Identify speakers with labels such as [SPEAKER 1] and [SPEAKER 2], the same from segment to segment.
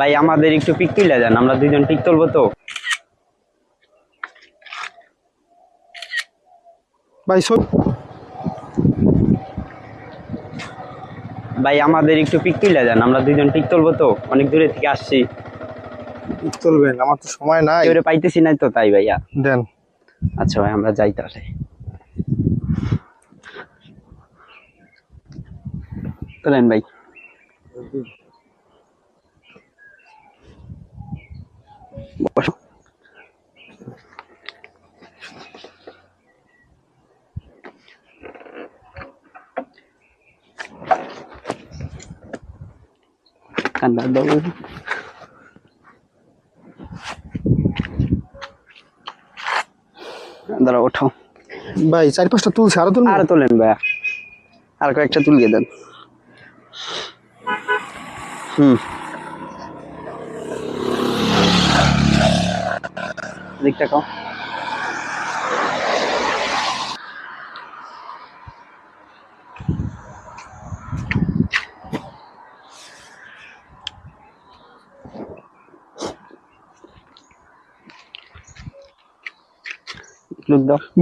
[SPEAKER 1] ভাই আমাদের একটু পিক তুলে দেন, আমরা দুইজন পিক তুলবো তো।
[SPEAKER 2] ভাই
[SPEAKER 1] ভাই আমাদের একটু পিক তুলে দেন, আমরা দুইজন পিক তুলবো তো, অনেক দূরে থেকে আসছি।
[SPEAKER 2] চলবেন, আমার তো সময় নাই।
[SPEAKER 1] কেউ পাইতেছি না তো, তাই ভাইয়া
[SPEAKER 2] দেন।
[SPEAKER 1] আচ্ছা ভাই আমরা যাই তাহলে। চলেন ভাই। বসো। কান্না দাও। দাঁড়া ওঠো
[SPEAKER 2] ভাই 4-5টা তুলছে, আরো তুলবেন?
[SPEAKER 1] আর তোলেন ভাইয়া, আর কয়েকটা তুলিয়ে দেন। দিকটা কও।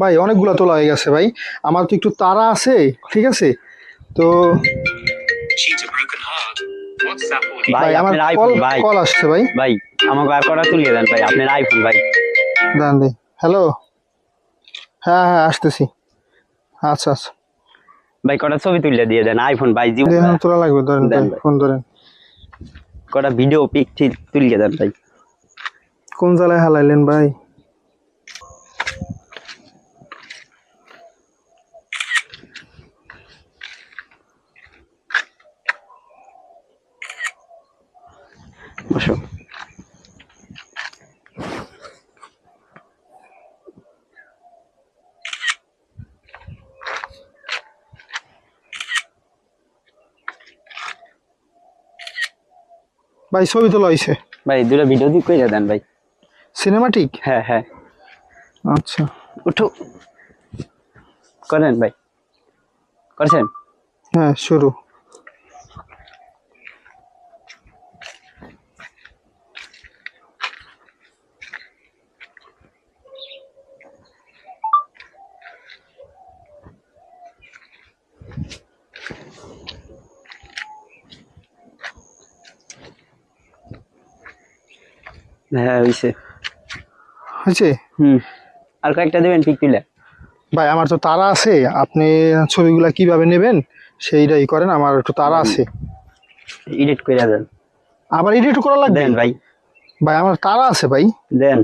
[SPEAKER 2] ভাই অনেকগুলা তোলা হয়ে গেছে ভাই, আমার তো একটু তাড়া আছে, ঠিক আছে তো।
[SPEAKER 1] ভাই
[SPEAKER 2] আমার
[SPEAKER 1] আপনার আইফোন ভাই,
[SPEAKER 2] কল আসছে ভাই।
[SPEAKER 1] ভাই আমাকে আর কটা তুলিয়ে দেন ভাই, আপনার আইফোন ভাই।
[SPEAKER 2] দাঁড়ান ভাই, হ্যালো, হ্যাঁ হ্যাঁ আসতেছি। আচ্ছা আচ্ছা
[SPEAKER 1] ভাই কটা ছবি তুলে দিয়ে দেন আইফোন ভাই।
[SPEAKER 2] তোলা লাগবে, ধরেন ভাই, ফোন ধরেন।
[SPEAKER 1] কটা ভিডিও পিক তুলিয়ে দেন ভাই।
[SPEAKER 2] কোন জায়গায় হালাইলেন ভাই?
[SPEAKER 1] বসো।
[SPEAKER 2] ভাই ছবি তোলা হয়েছে
[SPEAKER 1] ভাই দুটো ভিডিও দিয়ে কইরা দেন ভাই।
[SPEAKER 2] সিনেমাটিক?
[SPEAKER 1] হ্যাঁ হ্যাঁ।
[SPEAKER 2] আচ্ছা
[SPEAKER 1] উঠো করেন ভাই, করছেন?
[SPEAKER 2] হ্যাঁ শুরু।
[SPEAKER 1] হ্যাঁ হইছে
[SPEAKER 2] হয়েছে।
[SPEAKER 1] আর কয়েকটা দেবেন পিক তুলে।
[SPEAKER 2] ভাই আমার তো তাড়া আছে, আপনি ছবিগুলা কিভাবে নেবেন সেইটাই করেন, আমার একটু তাড়া আছে।
[SPEAKER 1] এডিট কইরা দেন।
[SPEAKER 2] আবার এডিট করা লাগবে?
[SPEAKER 1] দেন ভাই।
[SPEAKER 2] ভাই আমার তাড়া আছে ভাই।
[SPEAKER 1] দেন।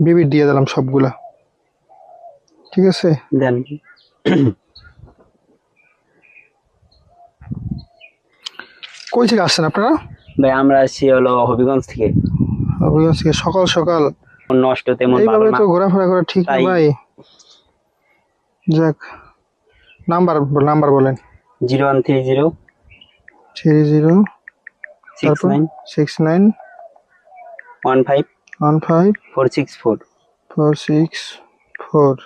[SPEAKER 2] বিবির দিয়ে দিলাম সবগুলা, ঠিক আছে
[SPEAKER 1] দেন।
[SPEAKER 2] কই থেকে আসছেন আপনারা?
[SPEAKER 1] ভাই আমরা আসছি হলো হবিগঞ্জ থেকে।
[SPEAKER 2] হবিগঞ্জ থেকে? সকাল সকাল
[SPEAKER 1] নষ্ট তেমন
[SPEAKER 2] এইভাবে তো ঘোরাফেরা করা ঠিক না ভাই। যাক, নাম্বার বলেন।
[SPEAKER 1] 0130
[SPEAKER 2] 30
[SPEAKER 1] 69
[SPEAKER 2] 69
[SPEAKER 1] 15
[SPEAKER 2] 15
[SPEAKER 1] 464
[SPEAKER 2] 464।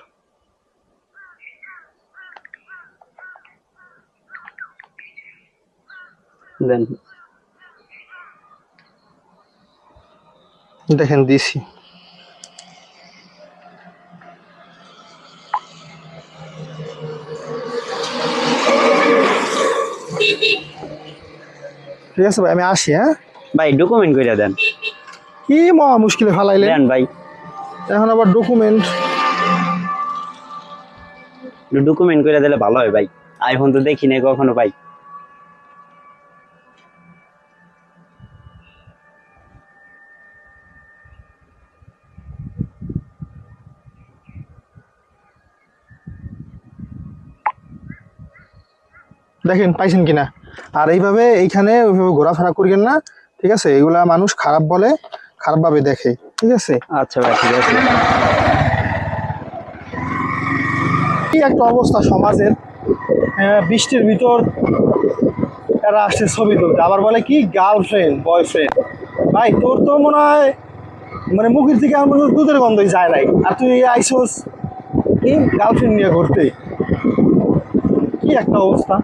[SPEAKER 1] দেন।
[SPEAKER 2] দেখেন দিছি। ঠিক আছে ভাই, আমি আসি। হ্যাঁ
[SPEAKER 1] ভাই ডকুমেন্ট কইরা দেন।
[SPEAKER 2] কি মহা মুশকিলে ফালাইলেন
[SPEAKER 1] দেন ভাই।
[SPEAKER 2] এখন আবার ডকুমেন্ট
[SPEAKER 1] কইরা দিলে ভালো হয় ভাই, আইফোন তো দেখি নাই কখনো ভাই।
[SPEAKER 2] দেখেন পাইছেন কিনা। আর এইভাবে এইখানে ওইভাবে ঘোরাফেরা করিয়েন না, ঠিক আছে? এগুলা মানুষ খারাপ বলে, খারাপ ভাবে দেখে, ঠিক আছে?
[SPEAKER 1] আচ্ছা ভাই ঠিক আছে।
[SPEAKER 2] কি একটা অবস্থা সমাজের, বৃষ্টির ভিতর এরা আসছে ছবি তুলতে, আবার বলে কি গার্লফ্রেন্ড বয়ফ্রেন্ড। ভাই তোর তো মনে হয় মানে মুখের থেকে আমার দুধের গন্ধই যায় নাই, আর তুই আইসোস কি গার্লফ্রেন্ড নিয়ে ঘুরতে। কি একটা অবস্থা।